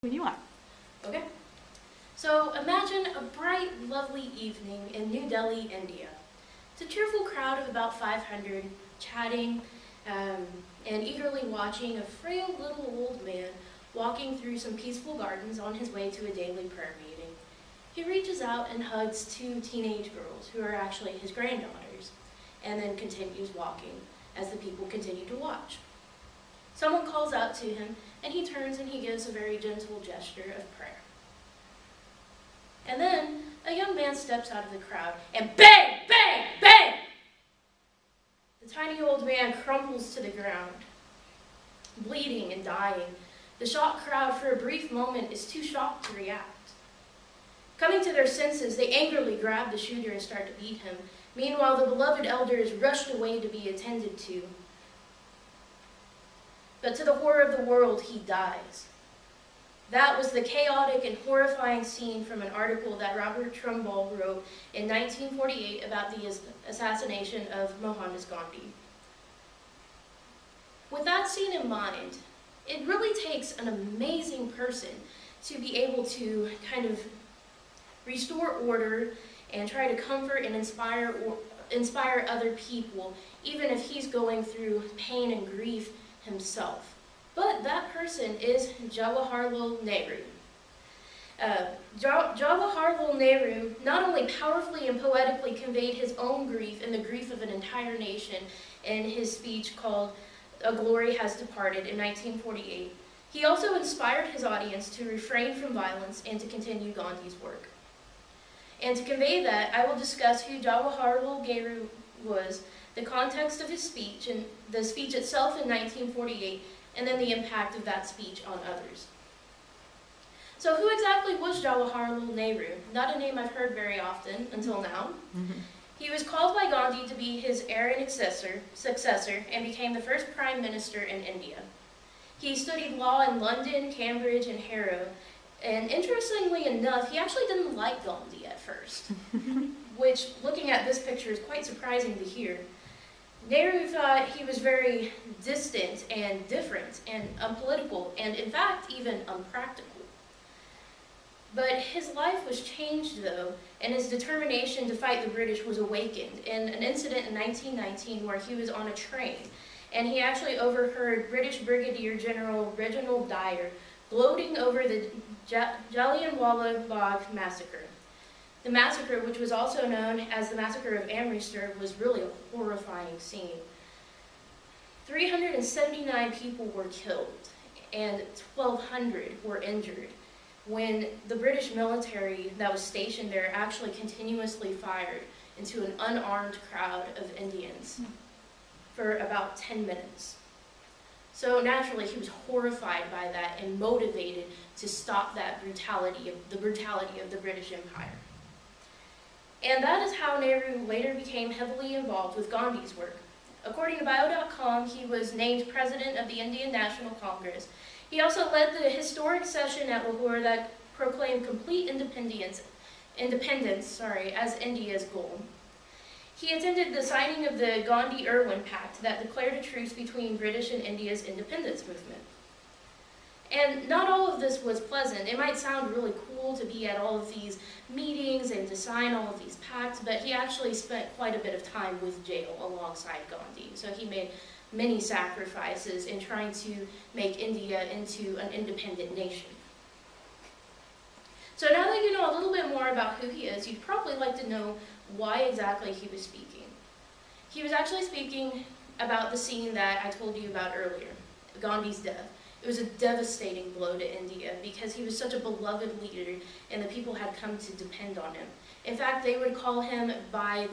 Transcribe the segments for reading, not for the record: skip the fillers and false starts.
When you want. Okay. So imagine a bright, lovely evening in New Delhi, India. It's a cheerful crowd of about 500 chatting and eagerly watching a frail little old man walking through some peaceful gardens on his way to a daily prayer meeting. He reaches out and hugs two teenage girls who are actually his granddaughters, and then continues walking as the people continue to watch. Someone calls out to him, and he turns and he gives a very gentle gesture of prayer. And then a young man steps out of the crowd, and bang, bang, bang! The tiny old man crumples to the ground, bleeding and dying. The shocked crowd for a brief moment is too shocked to react. Coming to their senses, they angrily grab the shooter and start to beat him. Meanwhile, the beloved elder is rushed away to be attended to. But to the horror of the world, he dies. That was the chaotic and horrifying scene from an article that Robert Trumbull wrote in 1948 about the assassination of Mohandas Gandhi. With that scene in mind, it really takes an amazing person to be able to kind of restore order and try to comfort and inspire other people, even if he's going through pain and grief himself. But that person is Jawaharlal Nehru. Jawaharlal Nehru not only powerfully and poetically conveyed his own grief and the grief of an entire nation in his speech called A Glory Has Departed in 1948, he also inspired his audience to refrain from violence and to continue Gandhi's work. And to convey that, I will discuss who Jawaharlal Nehru was, the context of his speech, and the speech itself in 1948, and then the impact of that speech on others. So who exactly was Jawaharlal Nehru? Not a name I've heard very often until now. He was called by Gandhi to be his heir and successor, and became the first prime minister in India. He studied law in London, Cambridge, and Harrow, and interestingly enough, he actually didn't like Gandhi at first, which, looking at this picture, is quite surprising to hear. Nehru thought he was very distant and different and unpolitical, and in fact, even unpractical. But his life was changed, though, and his determination to fight the British was awakened in an incident in 1919 where he was on a train, and he actually overheard British Brigadier General Reginald Dyer gloating over the Jallianwala Bagh massacre. The massacre, which was also known as the Massacre of Amritsar, was really a horrifying scene. 379 people were killed and 1,200 were injured when the British military that was stationed there actually continuously fired into an unarmed crowd of Indians for about 10 minutes. So naturally, he was horrified by that and motivated to stop that brutality of the British Empire. And that is how Nehru later became heavily involved with Gandhi's work. According to Bio.com, he was named president of the Indian National Congress. He also led the historic session at Lahore that proclaimed complete independence as India's goal. He attended the signing of the Gandhi-Irwin Pact that declared a truce between British and India's independence movement. And not all of this was pleasant. It might sound really cool to be at all of these meetings and to sign all of these pacts, but he actually spent quite a bit of time with jail alongside Gandhi. So he made many sacrifices in trying to make India into an independent nation. So now that you know a little bit more about who he is, you'd probably like to know why exactly he was speaking. He was actually speaking about the scene that I told you about earlier, Gandhi's death. It was a devastating blow to India because he was such a beloved leader and the people had come to depend on him. In fact, they would call him by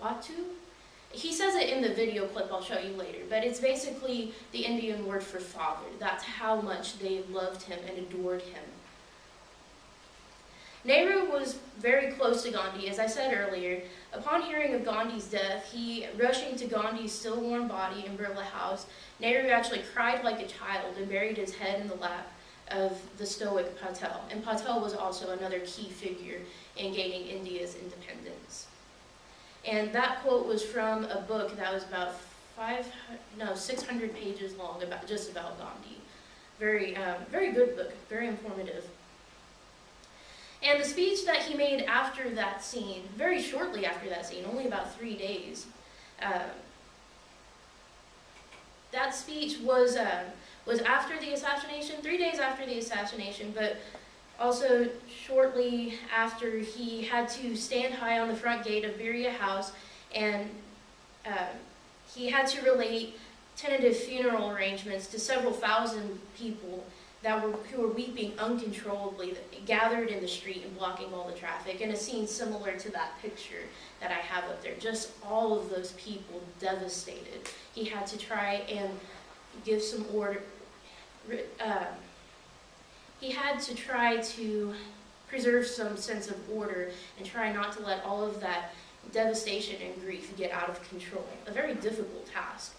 Batu. He says it in the video clip I'll show you later, but it's basically the Indian word for father. That's how much they loved him and adored him. Nehru was very close to Gandhi, as I said earlier. Upon hearing of Gandhi's death, he rushing to Gandhi's still warm body in Birla House, Nehru actually cried like a child and buried his head in the lap of the stoic Patel. And Patel was also another key figure in gaining India's independence. And that quote was from a book that was about 600 pages long, just about Gandhi. very good book, very informative. And the speech that he made after that scene, very shortly after that scene, only about 3 days, that speech was after the assassination, 3 days after the assassination, but also shortly after he had to stand high on the front gate of Berea House, and he had to relate tentative funeral arrangements to several thousand people who were weeping uncontrollably, gathered in the street and blocking all the traffic, in a scene similar to that picture that I have up there. Just all of those people devastated. He had to try and give some order. He had to try to preserve some sense of order and try not to let all of that devastation and grief get out of control. A very difficult task.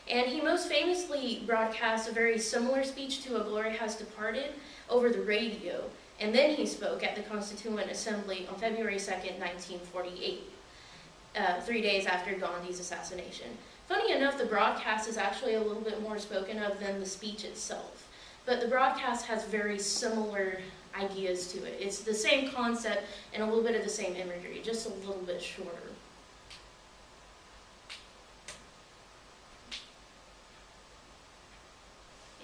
And he most famously broadcast a very similar speech to A Glory Has Departed over the radio, and then he spoke at the Constituent Assembly on February 2nd, 1948, 3 days after Gandhi's assassination. Funny enough, the broadcast is actually a little bit more spoken of than the speech itself, but the broadcast has very similar ideas to it. It's the same concept and a little bit of the same imagery, just a little bit shorter.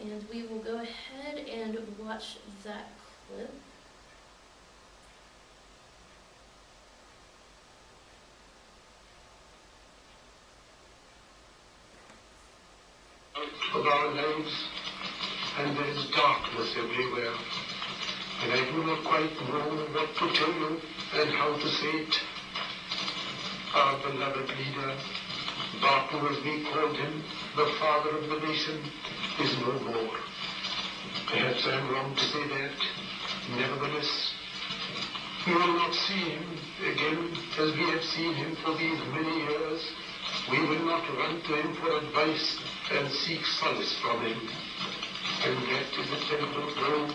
And we will go ahead and watch that clip. Of our lives, and there is darkness everywhere, and I do not quite know what to tell you and how to say it. Our beloved leader, Bapu as we called him, the father of the nation, is no more. Perhaps I am wrong to say that. Nevertheless, we will not see him again as we have seen him for these many years. We will not run to him for advice and seek solace from him. And that is a terrible blow,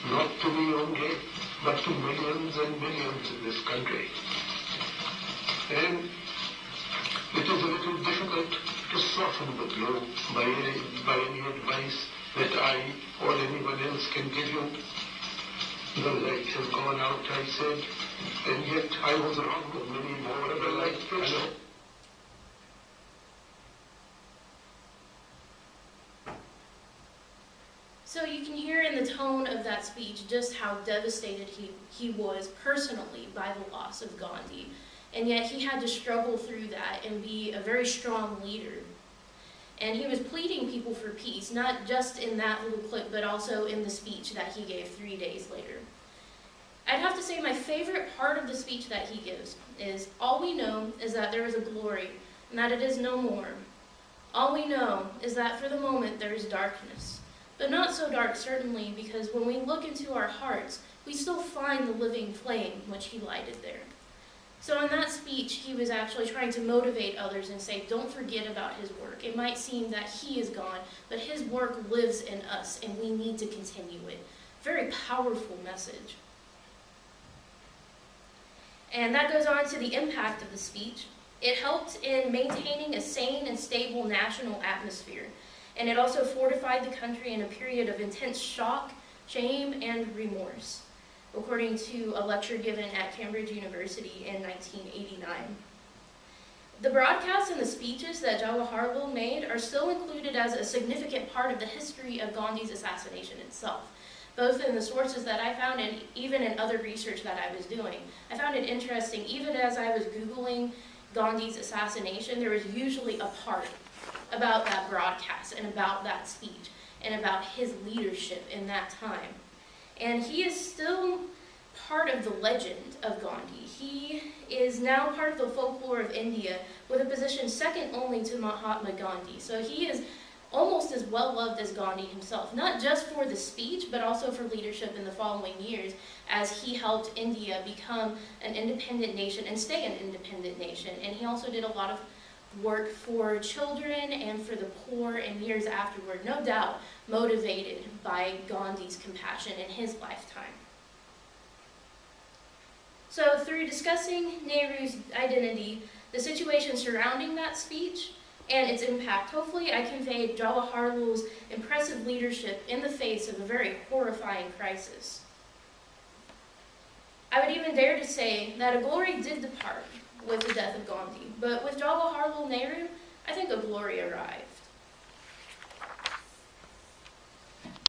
not to me only, but to millions and millions in this country. And it is a little difficult to soften the blow by any advice that I or anyone else can give you. The light has gone out, I said, and yet I was wrong of many more of the light person. So you can hear in the tone of that speech just how devastated he was personally by the loss of Gandhi. And yet he had to struggle through that and be a very strong leader. And he was pleading people for peace, not just in that little clip, but also in the speech that he gave 3 days later. I'd have to say my favorite part of the speech that he gives is, all we know is that there is a glory, and that it is no more. All we know is that for the moment there is darkness. But not so dark, certainly, because when we look into our hearts, we still find the living flame which he lighted there. So in that speech, he was actually trying to motivate others and say, don't forget about his work. It might seem that he is gone, but his work lives in us, and we need to continue it. Very powerful message. And that goes on to the impact of the speech. It helped in maintaining a sane and stable national atmosphere. And it also fortified the country in a period of intense shock, shame, and remorse, according to a lecture given at Cambridge University in 1989. The broadcasts and the speeches that Jawaharlal made are still included as a significant part of the history of Gandhi's assassination itself, both in the sources that I found and even in other research that I was doing. I found it interesting, even as I was Googling Gandhi's assassination, there was usually a part about that broadcast and about that speech and about his leadership in that time. And he is still part of the legend of Gandhi. He is now part of the folklore of India with a position second only to Mahatma Gandhi. So he is almost as well loved as Gandhi himself, not just for the speech, but also for leadership in the following years as he helped India become an independent nation and stay an independent nation. And he also did a lot of work for children and for the poor in years afterward, no doubt motivated by Gandhi's compassion in his lifetime. So through discussing Nehru's identity, the situation surrounding that speech, and its impact. Hopefully I conveyed Jawaharlal's impressive leadership in the face of a very horrifying crisis. I would even dare to say that a glory did depart with the death of Gandhi, but with Jawaharlal Nehru, I think a glory arrived.